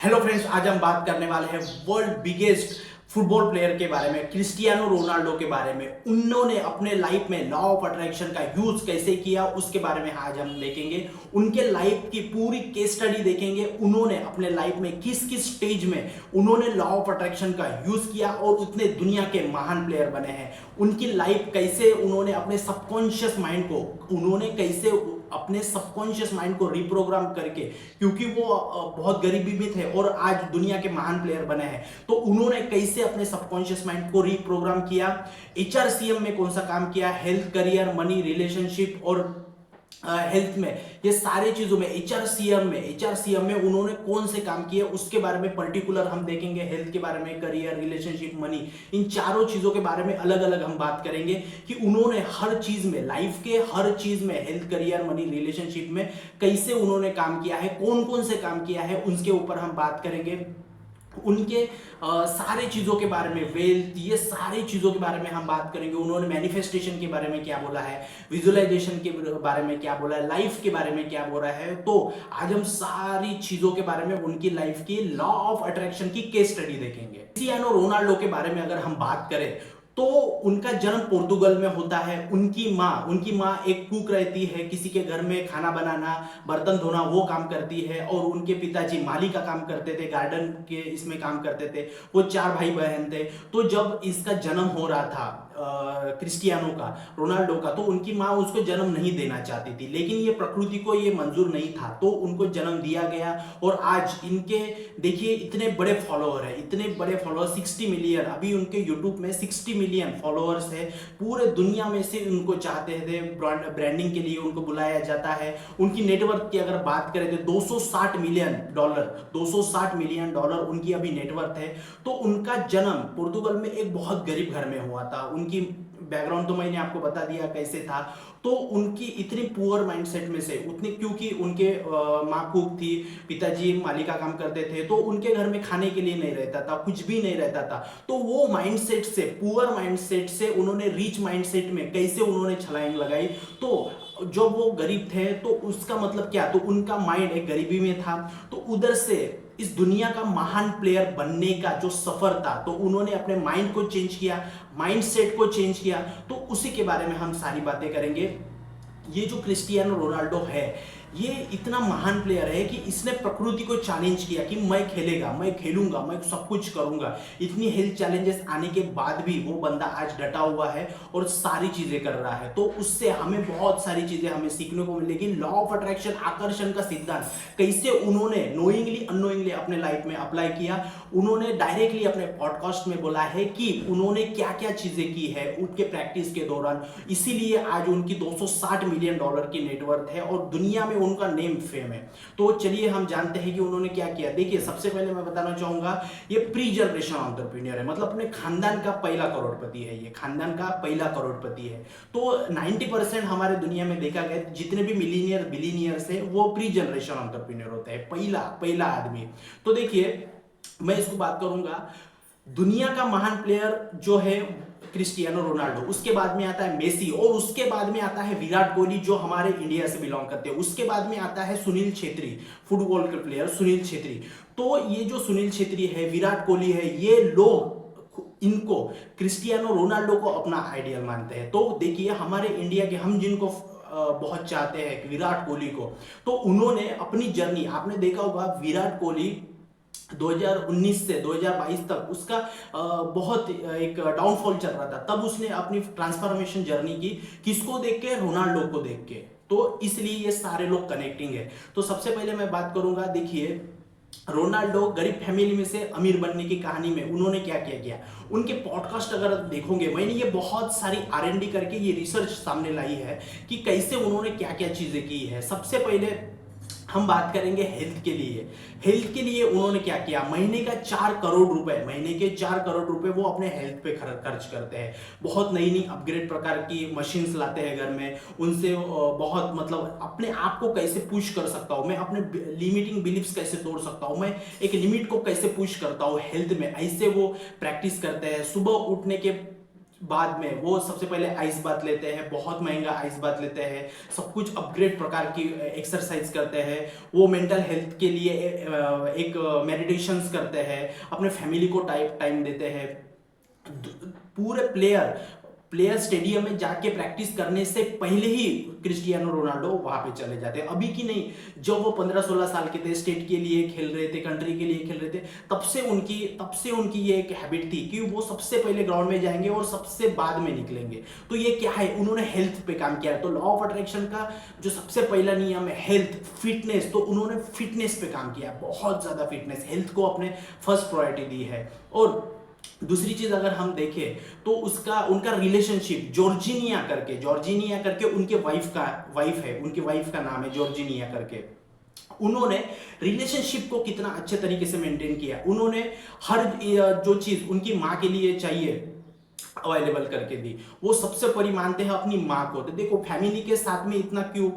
Hello friends, आज हम बात करने वाले हैं वर्ल्ड बिगेस्ट फुटबॉल प्लेयर के बारे में, क्रिस्टियानो रोनाल्डो के बारे में। उन्होंने अपने लाइफ में लॉ ऑफ अट्रैक्शन का यूज कैसे किया उसके बारे में आज हम देखेंगे। उनके लाइफ की पूरी केस स्टडी देखेंगे। उन्होंने अपने लाइफ में किस किस स्टेज में उन्होंने लॉ ऑफ अट्रैक्शन का यूज किया और उतने दुनिया के महान प्लेयर बने हैं। उनकी लाइफ कैसे उन्होंने अपने सबकॉन्शियस माइंड को रिप्रोग्राम करके, क्योंकि वो बहुत गरीबी में थे और आज दुनिया के महान प्लेयर बने हैं, तो उन्होंने कैसे अपने सबकॉन्शियस माइंड को रिप्रोग्राम किया। एचआरसीएम में कौन सा काम किया, हेल्थ, करियर, मनी, रिलेशनशिप और हेल्थ में, ये सारे चीजों में एचआरसीएम में उन्होंने कौन से काम किए उसके बारे में पर्टिकुलर हम देखेंगे। हेल्थ के बारे में, करियर, रिलेशनशिप, मनी, इन चारों चीजों के बारे में अलग अलग हम बात करेंगे कि उन्होंने हर चीज में, लाइफ के हर चीज में, हेल्थ, करियर, मनी, रिलेशनशिप में कैसे उन्होंने काम किया है, कौन कौन से काम किया है, उसके ऊपर हम बात करेंगे। उनके सारे चीजों के बारे में, वेल्थ, ये सारी चीजों के बारे में हम बात करेंगे। उन्होंने मैनिफेस्टेशन के बारे में क्या बोला है, विजुअलाइजेशन के बारे में क्या बोला है, लाइफ के बारे में क्या बोला है। तो आज हम सारी चीजों के बारे में, उनकी लाइफ की लॉ ऑफ अट्रैक्शन की केस स्टडी देखेंगे। क्रिस्टियानो रोनाल्डो के बारे में अगर हम बात करें तो उनका जन्म पोर्तुगल में होता है। उनकी माँ एक कुक रहती है, किसी के घर में खाना बनाना, बर्तन धोना वो काम करती है, और उनके पिताजी माली का काम करते थे, गार्डन के इसमें काम करते थे। वो 4 भाई बहन थे। तो जब इसका जन्म हो रहा था क्रिस्टियानो का, रोनाल्डो का, तो उनकी माँ उसको जन्म नहीं देना चाहती थी, लेकिन ये प्रकृति को ये मंजूर नहीं था, तो उनको जन्म दिया गया। और आज इनके देखिए इतने बड़े फॉलोअर है, 60 मिलियन, अभी उनके यूट्यूब में 60 मिलियन फॉलोअर्स है। पूरे दुनिया में से उनको चाहते थे, ब्रांडिंग के लिए उनको बुलाया जाता है। उनकी नेटवर्थ की अगर बात करें तो 260 मिलियन डॉलर उनकी अभी नेटवर्थ है। तो उनका जन्म पोर्तुगल में एक बहुत गरीब घर में हुआ था। उनकी बैकग्राउंड तो मैंने आपको बता दिया कैसे था। तो उनकी इतनी पुअर माइंडसेट में से उतनी, क्योंकि उनके माँ कुक थी, पिताजी माली का काम करते थे, तो उनके घर में खाने के लिए नहीं रहता था, कुछ भी नहीं रहता था। तो वो माइंडसेट से, पुअर माइंडसेट से उन्होंने रिच माइंडसेट में कैसे उन्होंने छलांग लगाई। तो जब वो गरीब थे तो उसका मतलब क्या, तो उनका माइंड एक गरीबी में था, तो उधर से इस दुनिया का महान प्लेयर बनने का जो सफर था, तो उन्होंने अपने माइंड को चेंज किया, माइंडसेट को चेंज किया। तो उसी के बारे में हम सारी बातें करेंगे। ये जो क्रिस्टियानो रोनाल्डो है, ये इतना महान प्लेयर है कि इसने प्रकृति को चैलेंज किया कि मैं खेलूंगा, मैं सब कुछ करूंगा। इतनी हेल्थ चैलेंजेस आने के बाद भी वो बंदा आज डटा हुआ है और सारी चीजें कर रहा है। तो उससे हमें बहुत सारी चीजें हमें सीखने को मिलेगी। लॉ ऑफ अट्रैक्शन, आकर्षण का सिद्धांत कैसे उन्होंने नोइंगली अननोइंगली अपने लाइफ में अप्लाई किया। उन्होंने डायरेक्टली अपने पॉडकास्ट में बोला है कि उन्होंने क्या क्या चीजें की है उनके प्रैक्टिस के दौरान, इसीलिए आज उनकी 260 मिलियन डॉलर की नेटवर्थ है और दुनिया में उनका नेम फेम है। तो चलिए हम जानते हैं कि उन्होंने क्या किया। देखिए, सबसे पहले मैं बताना चाहूंगा, ये प्री जनरेशन एंटरप्रेन्योर है, मतलब अपने खानदान का पहला करोड़पति है। ये खानदान का पहला करोड़पति है। तो 90% हमारे दुनिया में देखा गया जितने भी मिलीनियर बिलीनियर्स है वो प्री जनरेशन एंटरप्रेन्योर होते हैं, पहला आदमी। तो देखिए, मैं इसको बात करूंगा, दुनिया का महान प्लेयर जो है क्रिस्टियानो रोनाल्डो, उसके बाद में आता है मेसी, और उसके बाद में आता है विराट कोहली जो हमारे इंडिया से बिलोंग करते हैं। उसके बाद में आता है सुनील छेत्री, फुटबॉल के प्लेयर सुनील छेत्री। तो ये जो सुनील छेत्री है, विराट कोहली है, ये लोग इनको, क्रिस्टियानो रोनाल्डो को अपना आइडियल मानते हैं। तो देखिए, हमारे इंडिया के, हम जिनको बहुत चाहते हैं, विराट कोहली को, तो उन्होंने अपनी जर्नी, आपने देखा होगा विराट कोहली 2019 से 2022 तक उसका बहुत एक डाउनफॉल चल रहा था। तब उसने अपनी ट्रांसफॉर्मेशन जर्नी की, किसको देख के, रोनाल्डो को देख के। तो इसलिए ये सारे लोग कनेक्टिंग है। तो सबसे पहले मैं बात करूंगा, देखिए रोनाल्डो गरीब फैमिली में से अमीर बनने की कहानी में उन्होंने क्या क्या किया। उनके पॉडकास्ट अगर देखोगे, मैंने ये बहुत सारी R&D करके ये रिसर्च सामने लाई है कि कैसे उन्होंने क्या क्या चीजें की है। सबसे पहले हम बात करेंगे हेल्थ के लिए उन्होंने क्या किया। महीने के 4 करोड़ रुपए वो अपने हेल्थ पे खर्च करते हैं। बहुत नई नई अपग्रेड प्रकार की मशीन्स लाते हैं घर में, उनसे बहुत, मतलब अपने आप को कैसे पुश कर सकता हूँ मैं, अपने लिमिटिंग बिलीफ्स कैसे तोड़ सकता हूँ मैं, एक लिमिट को कैसे पुश करता हूँ हेल्थ में, ऐसे वो प्रैक्टिस करते हैं। सुबह उठने के बाद में वो सबसे पहले आइस बात लेते हैं, बहुत महंगा आइस बात लेते हैं, सब कुछ अपग्रेड प्रकार की एक्सरसाइज करते हैं, वो मेंटल हेल्थ के लिए एक मेडिटेशंस करते हैं, अपने फैमिली को टाइम देते हैं। पूरे प्लेयर स्टेडियम में जाके प्रैक्टिस करने से पहले ही क्रिस्टियानो रोनाल्डो वहां पे चले जाते हैं। अभी की नहीं, जब वो 15-16 साल के थे, स्टेट के लिए खेल रहे थे, कंट्री के लिए खेल रहे थे, तब से उनकी ये एक हैबिट थी कि वो सबसे पहले ग्राउंड में जाएंगे और सबसे बाद में निकलेंगे। तो ये क्या है, उन्होंने हेल्थ पे काम किया है। तो लॉ ऑफ अट्रैक्शन का जो सबसे पहला नियम है हेल्थ, फिटनेस, तो उन्होंने फिटनेस पे काम किया, बहुत ज्यादा फिटनेस, हेल्थ को अपने फर्स्ट प्रायोरिटी दी है। और दूसरी चीज अगर हम देखें तो उनका रिलेशनशिप जॉर्जिनिया करके उनके वाइफ है, उनकी वाइफ का नाम है जॉर्जिनिया करके। उन्होंने रिलेशनशिप को कितना अच्छे तरीके से मेंटेन किया। उन्होंने हर जो चीज उनकी माँ के लिए चाहिए अवेलेबल करके दी। वो सबसे बड़ी मानते हैं अपनी माँ को। तो देखो फैमिली के साथ में इतना क्यों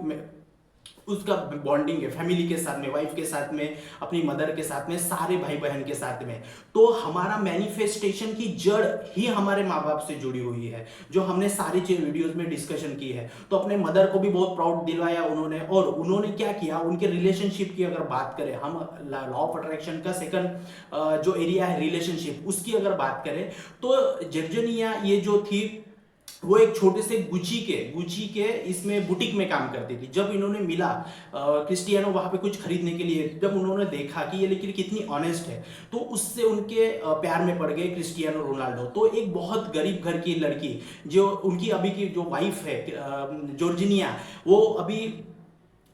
उसका बॉन्डिंग है, फैमिली के साथ में, वाइफ के साथ में, अपनी मदर के साथ में, सारे भाई बहन के साथ में। तो हमारा मैनिफेस्टेशन की जड़ ही हमारे माँ बाप से जुड़ी हुई है, जो हमने सारी चीज वीडियोस में डिस्कशन की है। तो अपने मदर को भी बहुत प्राउड दिलवाया उन्होंने। और उन्होंने क्या किया, उनके रिलेशनशिप की अगर बात करें, हम लॉ ऑफ अट्रैक्शन का सेकंड जो एरिया है रिलेशनशिप, उसकी अगर बात करें तो जर्जनिया ये जो थी वो एक छोटे से गुची के इसमें बुटीक में काम करती थी। जब इन्होंने मिला क्रिस्टियानो वहां पे कुछ खरीदने के लिए, जब उन्होंने देखा कि ये लेकिन कितनी ऑनेस्ट है, तो उससे उनके प्यार में पड़ गए क्रिस्टियानो रोनाल्डो। तो एक बहुत गरीब घर की लड़की, जो उनकी अभी की जो वाइफ है जॉर्जिनिया, वो अभी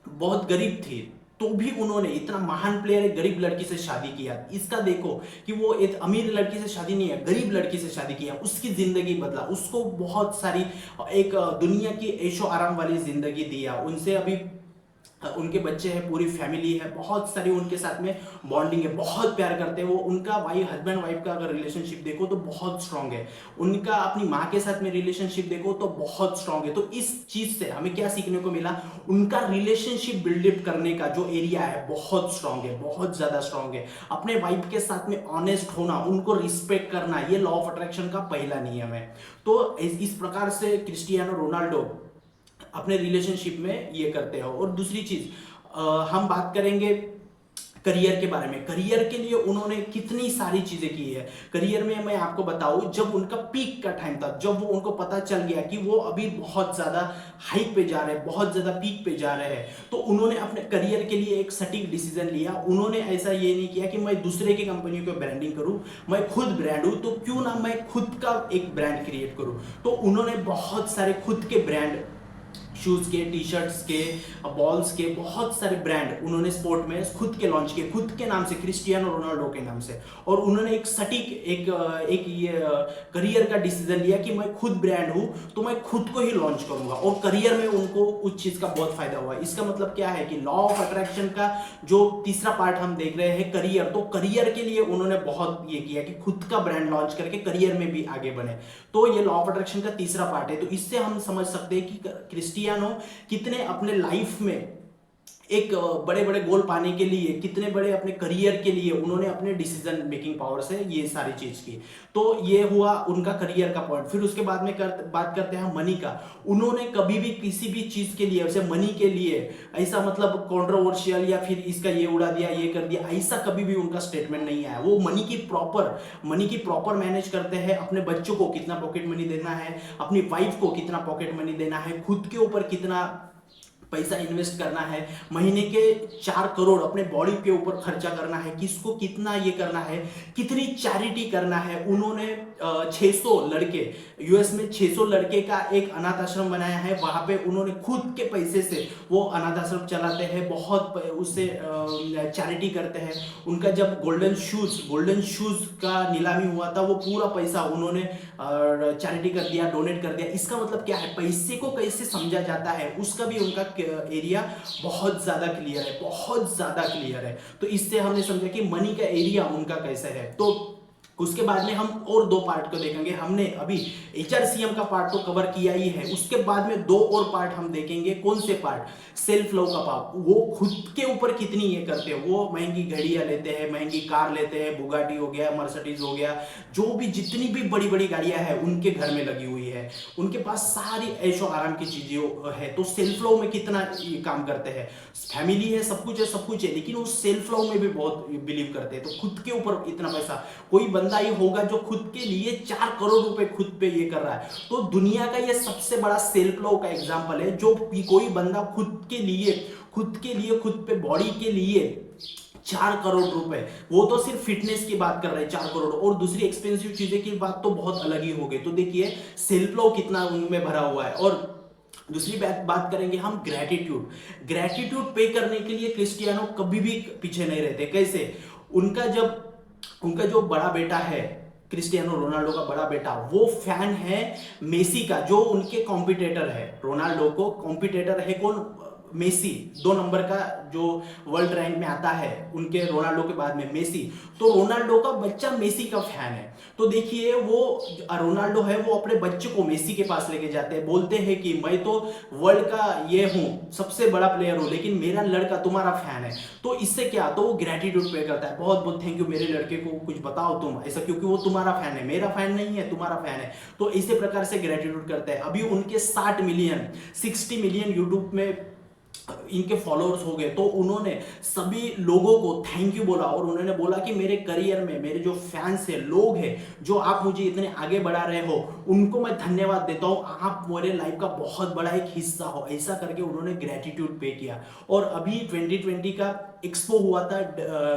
बहुत गरीब थी, तो भी उन्होंने इतना महान प्लेयर एक गरीब लड़की से शादी किया। इसका देखो कि वो एक अमीर लड़की से शादी नहीं है, गरीब लड़की से शादी किया, उसकी जिंदगी बदला, उसको बहुत सारी एक दुनिया की ऐशो आराम वाली जिंदगी दिया। उनसे अभी उनके बच्चे हैं, पूरी फैमिली है, बहुत सारी उनके साथ में बॉन्डिंग है, बहुत प्यार करते हैं वो। उनका हस्बैंड वाइफ का अगर रिलेशनशिप देखो तो बहुत स्ट्रांग है। उनका अपनी माँ के साथ में रिलेशनशिप देखो तो बहुत स्ट्रांग है। तो इस चीज से हमें क्या सीखने को मिला, उनका रिलेशनशिप बिल्डअप करने का जो एरिया है बहुत स्ट्रांग है, बहुत ज्यादा स्ट्रांग है। अपने वाइफ के साथ में ऑनेस्ट होना, उनको रिस्पेक्ट करना, ये लॉ ऑफ अट्रैक्शन का पहला नियम है। तो इस प्रकार से क्रिस्टियानो रोनाल्डो अपने रिलेशनशिप में ये करते हो। और दूसरी चीज हम बात करेंगे करियर के बारे में। करियर के लिए उन्होंने कितनी सारी चीजें की है। करियर में मैं आपको बताऊं, जब उनका पीक का टाइम था, जब वो उनको पता चल गया कि वो अभी बहुत ज्यादा हाइक पे जा रहे हैं, बहुत ज्यादा पीक पे जा रहे हैं, तो उन्होंने अपने करियर के लिए एक सटीक डिसीजन लिया। उन्होंने ऐसा ये नहीं किया कि मैं दूसरे की कंपनी को ब्रांडिंग करूं, मैं खुद ब्रांड हूं, तो क्यों ना मैं खुद का एक ब्रांड क्रिएट करूं। तो उन्होंने बहुत सारे खुद के ब्रांड, शूज के, टी शर्ट्स के, बॉल्स के, बहुत सारे ब्रांड उन्होंने स्पोर्ट में खुद के लॉन्च किए, खुद के नाम से, क्रिस्टियानो रोनाल्डो के नाम से। और उन्होंने एक सटीक एक ये करियर का डिसीजन लिया कि मैं खुद ब्रांड हूं, तो मैं खुद को ही लॉन्च करूंगा। और करियर में उनको उस चीज का बहुत फायदा हुआ। इसका मतलब क्या है कि लॉ ऑफ अट्रैक्शन का जो तीसरा पार्ट हम देख रहे हैं करियर, तो करियर के लिए उन्होंने बहुत ये किया कि खुद का ब्रांड लॉन्च करके करियर में भी आगे बढ़े। तो ये लॉ ऑफ अट्रैक्शन का तीसरा पार्ट है। तो इससे हम समझ सकते हैं कि क्रिस्टियानो कितने अपने लाइफ में एक बड़े बड़े गोल पाने के लिए, कितने बड़े अपने करियर के लिए उन्होंने अपने डिसीजन मेकिंग पावर से ये सारी चीज की। तो ये हुआ उनका करियर का पॉइंट। फिर उसके बाद में बात करते हैं मनी का। उन्होंने कभी भी किसी भी चीज के लिए, वैसे मनी के लिए ऐसा मतलब कंट्रोवर्शियल या फिर इसका ये उड़ा दिया, ये कर दिया, ऐसा कभी भी उनका स्टेटमेंट नहीं आया। वो मनी की प्रॉपर मैनेज करते हैं। अपने बच्चों को कितना पॉकेट मनी देना है, अपनी वाइफ को कितना पॉकेट मनी देना है, खुद के ऊपर कितना पैसा इन्वेस्ट करना है, महीने के 4 करोड़ अपने बॉडी के ऊपर खर्चा करना है, किसको कितना ये करना है, कितनी चैरिटी करना है। उन्होंने 600 लड़के, यूएस में 600 लड़के का एक अनाथ आश्रम बनाया है। वहां पे उन्होंने खुद के पैसे से वो अनाथ आश्रम चलाते हैं, बहुत उससे चैरिटी करते हैं। उनका जब गोल्डन शूज का नीलामी हुआ था, वो पूरा पैसा उन्होंने चैरिटी कर दिया, डोनेट कर दिया। इसका मतलब क्या है, पैसे को कैसे समझा जाता है उसका भी उनका एरिया बहुत ज्यादा क्लियर है, बहुत ज्यादा क्लियर है। तो इससे हमने समझा कि मनी का एरिया उनका कैसे है। तो उसके बाद में हम और 2 पार्ट को देखेंगे। हमने अभी एचआरसीएम का पार्ट तो कवर किया ही है, उसके बाद में 2 और पार्ट हम देखेंगे। कौन से पार्ट? सेल्फ लव का पार्ट, वो खुद के ऊपर कितनी ये करते हैं। वो महंगी घड़ियां लेते हैं, महंगी कार लेते हैं, बुगाटी हो गया, मर्सिडीज हो गया, जो भी जितनी भी बड़ी बड़ी गाड़ियां हैं उनके घर में लगी हुई है, उनके पास सारी ऐशो आराम की चीजें है। तो सेल्फ लव में कितना ये काम करते हैं। फैमिली है, सब कुछ है, सब कुछ है, लेकिन वो सेल्फ लव में भी बहुत बिलीव करते हैं। तो खुद के ऊपर इतना पैसा, कोई बंदा ही होगा जो खुद के लिए 4 करोड़ रुपए खुद पे ये कर रहा है। तो दुनिया का ये सबसे बड़ा सेल्फ लव का एग्जांपल है, जो कोई बंदा खुद पे बॉडी के लिए 4 करोड़ रुपए, वो तो सिर्फ फिटनेस की बात कर रहे हैं 4 करोड़, और दूसरी एक्सपेंसिव चीजें की बात तो बहुत अलग ही हो गई। तो देखिए सेल्फ लव कितना उनमें भरा हुआ है। और दूसरी बात करेंगे हम ग्रेटिट्यूड पे करने के लिए क्रिस्टियानो कभी भी पीछे नहीं रहते। कैसे? उनका जो बड़ा बेटा है, क्रिस्टियानो रोनाल्डो का बड़ा बेटा, वो फैन है मेसी का, जो उनके कॉम्पिटिटर है। रोनाल्डो को कॉम्पिटिटर है कौन? मेसी, 2 नंबर का जो वर्ल्ड रैंक में आता है उनके, रोनाल्डो के बाद में मेसी। तो रोनाल्डो का बच्चा मेसी का फैन है। तो देखिए वो रोनाल्डो है, वो अपने बच्चे को मेसी के पास लेके जाते हैं, बोलते हैं कि मैं तो वर्ल्ड का ये हूँ, सबसे बड़ा प्लेयर हूँ, लेकिन मेरा लड़का तुम्हारा फैन है। तो इससे क्या, तो वो ग्रेटिट्यूड पे करता है, बहुत बहुत थैंक यू मेरे लड़के को, कुछ बताओ तुम ऐसा, क्योंकि वो तुम्हारा फैन है, मेरा फैन नहीं है, तुम्हारा फैन है। तो इसी प्रकार से ग्रेटिट्यूड करता है। अभी उनके 60 मिलियन यूट्यूब में इनके फॉलोअर्स हो गए। तो उन्होंने सभी लोगों को थैंक यू बोला, और उन्होंने बोला कि मेरे करियर में मेरे जो फैंस है, लोग हैं, जो आप मुझे इतने आगे बढ़ा रहे हो, उनको मैं धन्यवाद देता हूं, आप मेरे लाइफ का बहुत बड़ा एक हिस्सा हो। ऐसा करके उन्होंने ग्रेटिट्यूड पे किया। और अभी 2020 का एक्सपो हुआ था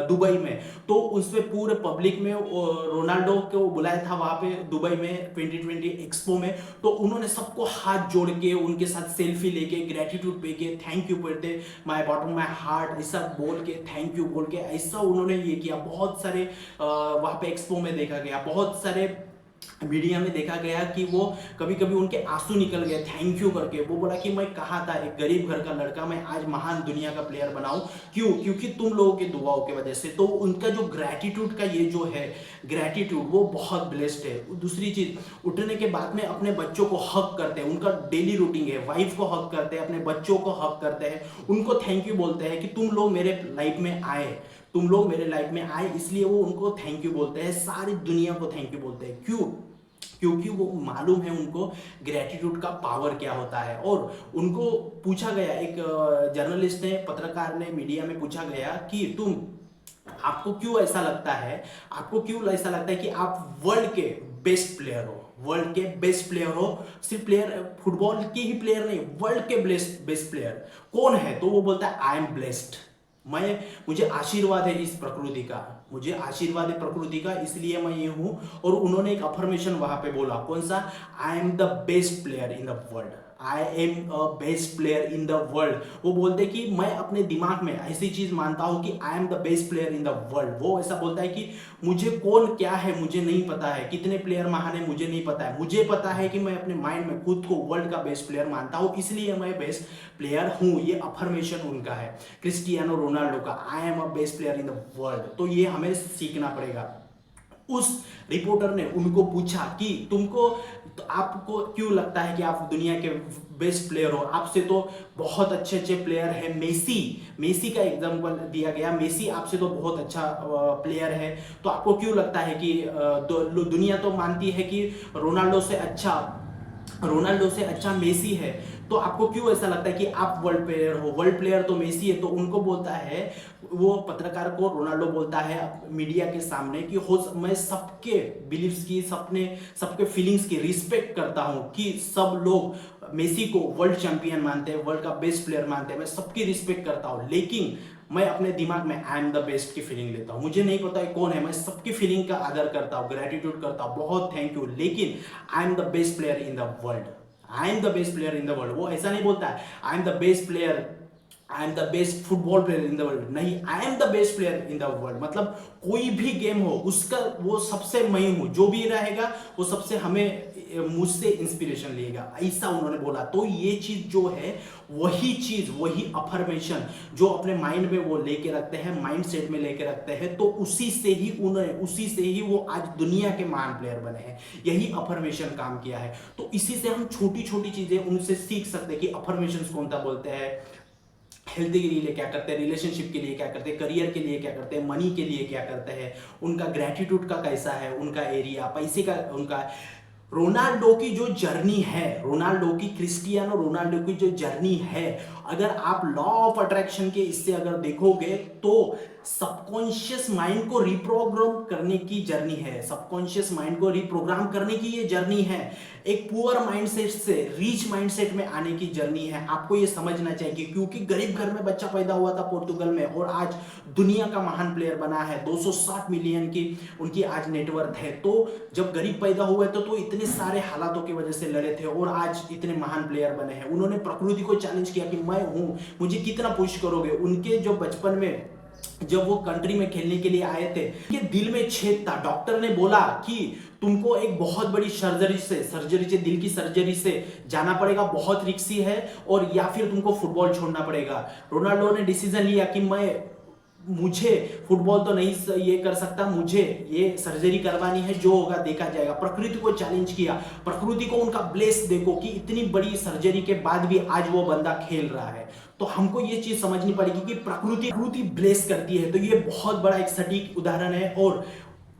दुबई में, तो उसमें पूरे पब्लिक में रोनाल्डो को बुलाया था वहां पे दुबई में 2020 एक्सपो में। तो उन्होंने सबको हाथ जोड़ के उनके साथ सेल्फी लेके ग्रेटिट्यूड पे किए, थैंक यू बोलते, माय बॉटम माय हार्ट, ऐसा बोल के, थैंक यू बोल के, ऐसा उन्होंने ये किया। बहुत सारे वहां पे एक्सपो में देखा गया, बहुत सारे मीडिया में देखा गया कि वो कभी कभी उनके आंसू निकल गए थैंक यू करके। वो बोला कि मैं कहा था, एक गरीब घर का लड़का, मैं आज महान दुनिया का प्लेयर बनाऊं, क्यों? क्योंकि तुम लोगों की दुआओं की वजह से। तो उनका जो ग्रेटिट्यूड का ये जो है ग्रेटिट्यूड, वो बहुत ब्लेस्ड है। दूसरी चीज, उठने के बाद में अपने बच्चों को हक करते हैं, उनका डेली रूटीन है, वाइफ को हक करते हैं, अपने बच्चों को हक करते हैं, उनको थैंक यू बोलते हैं कि तुम लोग मेरे लाइफ में आए, इसलिए वो उनको थैंक यू बोलते हैं, सारी दुनिया को थैंक यू बोलते हैं। क्यों? क्योंकि वो मालूम है उनको ग्रेटिट्यूड का पावर क्या होता है। और उनको पूछा गया, एक जर्नलिस्ट ने, पत्रकार ने, मीडिया में पूछा गया कि आपको क्यों ऐसा लगता है कि आप वर्ल्ड के बेस्ट प्लेयर हो, सिर्फ फुटबॉल की ही प्लेयर नहीं, वर्ल्ड के बेस्ट प्लेयर कौन है? तो वो बोलता है आई एम ब्लेस्ड, मुझे आशीर्वाद है इस प्रकृति का, इसलिए मैं ये हूं। और उन्होंने एक अफर्मेशन वहां पे बोला, कौन सा? आई am the best player in the world, वो बोलते कि मैं अपने दिमाग में ऐसी चीज मानता हूं कि आई am the best player in the world. वो ऐसा बोलता है कि मुझे कौन क्या है मुझे नहीं पता है, कितने प्लेयर महान है मुझे नहीं पता है, मुझे पता है कि मैं अपने माइंड में खुद को वर्ल्ड का बेस्ट प्लेयर मानता हूं, इसलिए मैं बेस्ट प्लेयर हूं। ये अफर्मेशन उनका है, क्रिस्टियानो रोनाल्डो का, I am a best player in the world. तो ये हमें सीखना पड़ेगा। उस रिपोर्टर ने उनको पूछा कि आपको क्यों लगता है कि आप दुनिया के बेस्ट प्लेयर हो? आपसे तो बहुत अच्छे प्लेयर है, मेसी का एग्जांपल दिया गया, मेसी आपसे तो बहुत अच्छा प्लेयर है, तो आपको क्यों लगता है कि दुनिया तो मानती है कि रोनाल्डो से अच्छा मेसी है, तो आपको क्यों ऐसा लगता है कि आप वर्ल्ड प्लेयर हो? वर्ल्ड प्लेयर तो मेसी है। तो उनको बोलता है, वो पत्रकार को रोनाल्डो बोलता है मीडिया के सामने कि मैं सबके बिलीव्स की, सबके फीलिंग्स की रिस्पेक्ट करता हूं कि सब लोग मेसी को वर्ल्ड चैंपियन मानते हैं, वर्ल्ड का बेस्ट प्लेयर मानते हैं, मैं सबकी रिस्पेक्ट करता हूं, लेकिन मैं अपने दिमाग में आई एम द बेस्ट की फीलिंग लेता हूं, मुझे नहीं पता है कौन है, मैं सबकी फीलिंग का आदर करता हूं, ग्रेटिट्यूड करता हूं, बहुत थैंक यू, लेकिन I am the best player in the world. वो ऐसा नहीं बोलता है I am the best football player in the world, नहीं, I am the best player in the world. मतलब कोई भी गेम हो उसका वो सबसे मैं हूं, जो भी रहेगा वो सबसे हमें मुझसे इंस्पिरेशन लिएगा, ऐसा उन्होंने बोला। तो ये चीज जो है वही चीज, वही अफर्मेशन जो अपने माइंड में वो लेके रखते हैं, माइंड सेट में लेके रखते हैं, तो उसी से ही वो आज दुनिया के महान प्लेयर बने हैं। यही अफर्मेशन काम किया है। तो इसी से हम छोटी छोटी चीजें उनसे सीख सकते हैं कि अफर्मेशन कौन सा बोलते हैं, हेल्थ के लिए क्या करते हैं, रिलेशनशिप के लिए क्या करते हैं, करियर के लिए क्या करते हैं, मनी के लिए क्या करते हैं, उनका ग्रेटिट्यूड का कैसा है, उनका एरिया, पैसे का उनका। रोनाल्डो की जो जर्नी है, क्रिस्टियानो रोनाल्डो की जो जर्नी है, अगर आप लॉ ऑफ अट्रैक्शन के इससे अगर देखोगे तो सबकॉन्शियस माइंड को रिप्रोग्राम करने की जर्नी है, सबकॉन्शियस माइंड को रिप्रोग्राम करने की ये जर्नी है। एक पुअर माइंडसेट से रीच माइंडसेट में आने की जर्नी है। आपको ये समझना चाहिए, क्योंकि गरीब घर में बच्चा पैदा हुआ था पोर्तुगल में और आज दुनिया का महान प्लेयर बना है। 260 मिलियन की उनकी आज नेटवर्थ है। तो जब गरीब पैदा हुए तो इतने सारे हालातों की वजह से लड़े थे और आज इतने महान प्लेयर बने हैं। उन्होंने प्रकृति को चैलेंज किया कि मैं हूं, मुझे कितना पुश करोगे। उनके जो बचपन में जब वो कंट्री में खेलने के लिए आए थे, ये दिल में छेद था। डॉक्टर ने बोला कि तुमको एक बहुत बड़ी सर्जरी से दिल की सर्जरी से जाना पड़ेगा, बहुत रिस्की है, और या फिर तुमको फुटबॉल छोड़ना पड़ेगा। रोनाल्डो ने डिसीजन लिया कि मुझे फुटबॉल तो नहीं ये कर सकता, मुझे ये सर्जरी करवानी है, जो होगा देखा जाएगा। प्रकृति को चैलेंज किया, प्रकृति को उनका ब्लेस देखो कि इतनी बड़ी सर्जरी के बाद भी आज वो बंदा खेल रहा है। तो हमको ये चीज समझनी पड़ेगी कि प्रकृति ब्लेस करती है। तो ये बहुत बड़ा एक सटीक उदाहरण है। और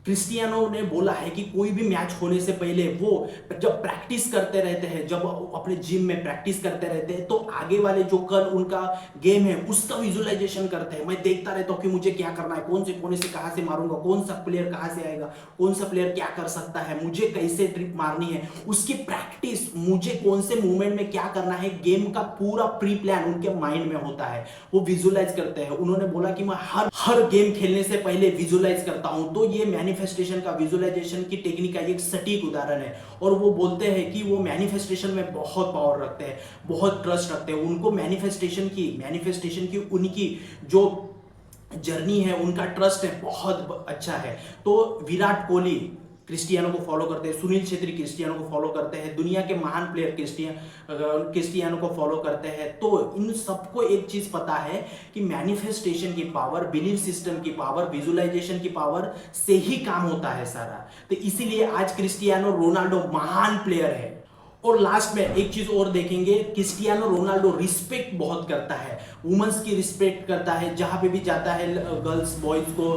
क्रिस्टियानो ने बोला है कि कोई भी मैच होने से पहले वो जब प्रैक्टिस करते रहते हैं, जब अपने जिम में प्रैक्टिस करते रहते हैं, तो आगे वाले जो कल उनका गेम है उसका विजुअलाइजेशन करते हैं। मैं देखता रहता हूँ कि मुझे क्या करना है, कौन से कोने से कहाँ से मारूंगा, कौन सा प्लेयर कहाँ से आएगा, कौन सा प्लेयर क्या कर सकता है, मुझे कैसे ट्रिप मारनी है, उसकी प्रैक्टिस, मुझे कौन से मूवमेंट में क्या करना है, गेम का पूरा प्री प्लान उनके माइंड में होता है। वो विजुअलाइज करते हैं। उन्होंने बोला कि मैं हर गेम खेलने से पहले विजुअलाइज करता हूं। तो ये मैनिफेस्टेशन का, विजुअलाइजेशन की टेक्निक का एक सटीक उदाहरण है। और वो बोलते हैं कि वो मैनिफेस्टेशन में बहुत पावर रखते हैं, बहुत ट्रस्ट रखते हैं। उनको मैनिफेस्टेशन की उनकी जो जर्नी है, उनका ट्रस्ट है, बहुत अच्छा है। तो विराट कोहली क्रिस्टियानो को फॉलो करते हैं, सुनील छेत्री क्रिस्टियानो को फॉलो करते हैं, दुनिया के महान प्लेयर क्रिस्टियानो को फॉलो करते हैं। तो इन सबको एक चीज पता है कि मैनिफेस्टेशन की पावर, बिलीफ सिस्टम की पावर, विजुअलाइजेशन की पावर से ही काम होता है सारा। तो इसीलिए आज क्रिस्टियानो रोनाल्डो महान प्लेयर है। और लास्ट में एक चीज और देखेंगे, क्रिस्टियानो रोनाल्डो रिस्पेक्ट बहुत करता है, वुमेन्स की रिस्पेक्ट करता है। जहां पे भी जाता है गर्ल्स बॉयज को,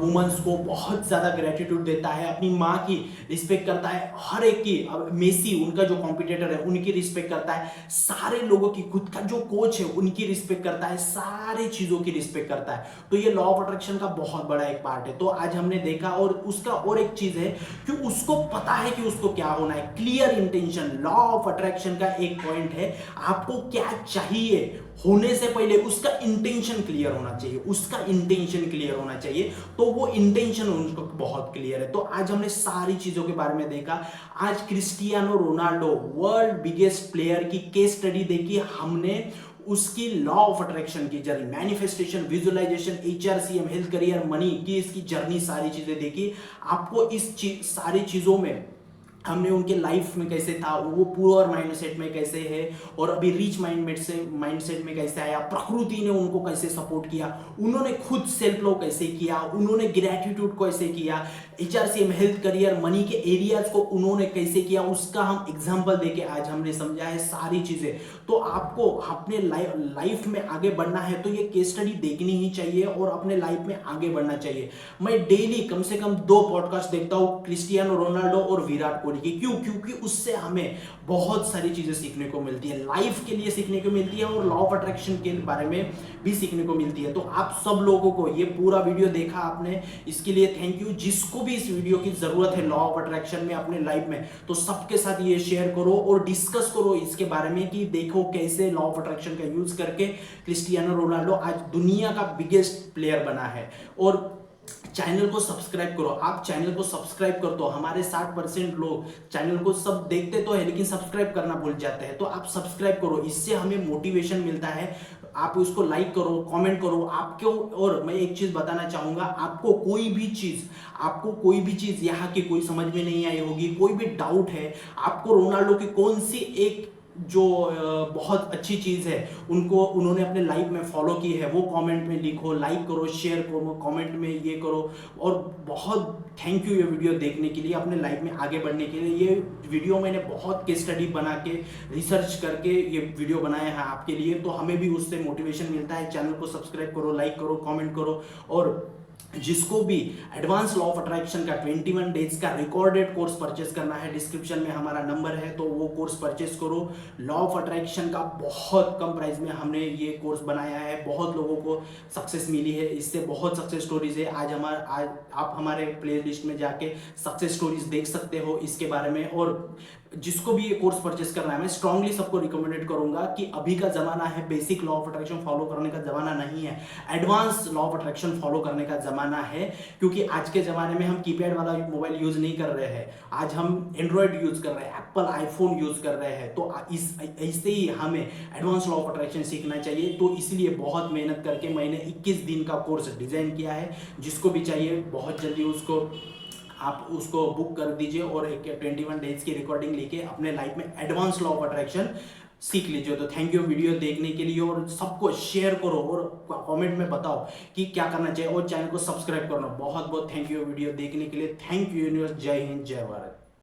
वुमेन्स को बहुत ज्यादा ग्रेटिट्यूड देता है, अपनी माँ की रिस्पेक्ट करता है, हर एक की। मेसी उनका जो कॉम्पिटिटर है उनकी रिस्पेक्ट करता है, सारे लोगों की, खुद का जो कोच है उनकी रिस्पेक्ट करता है, सारी चीजों की रिस्पेक्ट करता है। तो ये लॉ ऑफ अट्रैक्शन का बहुत बड़ा एक पार्ट है। तो आज हमने देखा। और उसका और एक चीज है कि उसको पता है कि उसको क्या होना है, clear intention. Law of attraction का एक पॉइंट है, आपको क्या चाहिए होने से पहले उसका इंटेंशन क्लियर होना चाहिए, उसका इंटेंशन क्लियर होना चाहिए। तो वो इंटेंशन उनको बहुत क्लियर है। तो आज हमने सारी चीजों के बारे में देखा। आज Cristiano Ronaldo world biggest player की केस स्टडी देखी हमने, उसकी लॉ ऑफ अट्रैक्शन की journey, manifestation, visualisation, HRCM, health, career, money की इसकी जर्नी, सारी चीजें देखी। आपको इस सारी चीजों में हमने उनके लाइफ में कैसे था, वो पुअर माइंडसेट में कैसे है और अभी रिच माइंडसेट में कैसे आया, प्रकृति ने उनको कैसे सपोर्ट किया, उन्होंने खुद सेल्फ लव कैसे किया, उन्होंने ग्रेटिट्यूड कैसे किया, HRCM, हेल्थ, करियर, मनी के एरियाज को उन्होंने कैसे किया, उसका हम एग्जांपल देके आज हमने समझा है सारी चीजें। तो आपको अपने लाइफ में आगे बढ़ना है तो ये केस स्टडी देखनी ही चाहिए और अपने लाइफ में आगे बढ़ना चाहिए। मैं डेली कम से कम 2 पॉडकास्ट देखता हूँ, क्रिस्टियानो रोनाल्डो और विराट कोहली की। क्यों? क्योंकि उससे हमें बहुत सारी चीजें सीखने को मिलती है, लाइफ के लिए सीखने को मिलती है और लॉ ऑफ अट्रैक्शन के बारे में भी सीखने को मिलती है। तो आप सब लोगों को ये पूरा वीडियो देखा आपने, इसके लिए थैंक यू। जिसको भी इस वीडियो की जरूरत है लॉ ऑफ अट्रैक्शन में अपने लाइफ में, तो सबके साथ ये शेयर करो और डिस्कस करो इसके बारे में कि देखो कैसे लॉ ऑफ अट्रैक्शन का यूज करके क्रिस्टियानो रोनाल्डो आज दुनिया का बिगेस्ट प्लेयर बना है। और चैनल को सब्सक्राइब करो। आप चैनल को सब्सक्राइब कर दो। हमारे 60% लोग चैनल को सब देखते तो है लेकिन सब्सक्राइब करना भूल जाते हैं। तो आप सब्सक्राइब करो, इससे हमें मोटिवेशन मिलता है आप उसको लाइक करो, कमेंट करो आपको। और मैं एक चीज़ बताना चाहूँगा, आपको कोई भी चीज़ यहाँ की कोई समझ में नहीं आई होगी, कोई भी डाउट है, आपको रोनाल्डो की कौन सी एक जो बहुत अच्छी चीज़ है उनको उन्होंने अपने लाइफ में फॉलो की है, वो कमेंट में लिखो, लाइक करो, शेयर करो, कमेंट में ये करो। और बहुत थैंक यू ये वीडियो देखने के लिए, अपने लाइफ में आगे बढ़ने के लिए। ये वीडियो मैंने बहुत केस स्टडी बना के, रिसर्च करके ये वीडियो बनाया है आपके लिए, तो हमें भी उससे मोटिवेशन मिलता है। चैनल को सब्सक्राइब करो, लाइक करो, कमेंट करो। और जिसको भी एडवांस लॉ ऑफ अट्रैक्शन का 21 डेज का रिकॉर्डेड कोर्स परचेस करना है, डिस्क्रिप्शन में हमारा नंबर है, तो वो कोर्स परचेस करो। लॉ ऑफ अट्रैक्शन का बहुत कम प्राइस में हमने ये कोर्स बनाया है, बहुत लोगों को सक्सेस मिली है, इससे बहुत सक्सेस स्टोरीज है। आज आप हमारे प्ले लिस्ट में जाके सक्सेस स्टोरीज देख सकते हो इसके बारे में। और जिसको भी ये कोर्स परचेस करना है, मैं स्ट्रांगली सबको रिकमेंडेड करूंगा कि अभी का जमाना है basic law of attraction follow करने का जमाना नहीं है, advance law of attraction follow करने का जमाना है। क्योंकि आज के जमाने में हम कीपैड वाला मोबाइल यूज नहीं कर रहे हैं, आज हम एंड्रॉयड यूज कर रहे हैं, एप्पल आईफोन यूज कर रहे हैं। तो इससे ही हमें एडवांस लॉ ऑफ अट्रैक्शन सीखना चाहिए। तो इसलिए बहुत मेहनत करके मैंने 21 दिन का कोर्स डिजाइन किया है। जिसको भी चाहिए बहुत जल्दी उसको आप उसको बुक कर दीजिए और एक 21 डेज की रिकॉर्डिंग लेके अपने लाइफ में एडवांस लॉ ऑफ अट्रैक्शन सीख लीजिए। तो थैंक यू वीडियो देखने के लिए, और सबको शेयर करो और कमेंट में बताओ कि क्या करना चाहिए, और चैनल को सब्सक्राइब करना। बहुत बहुत थैंक यू वीडियो देखने के लिए। Thank you universe. जय हिंद, जय भारत।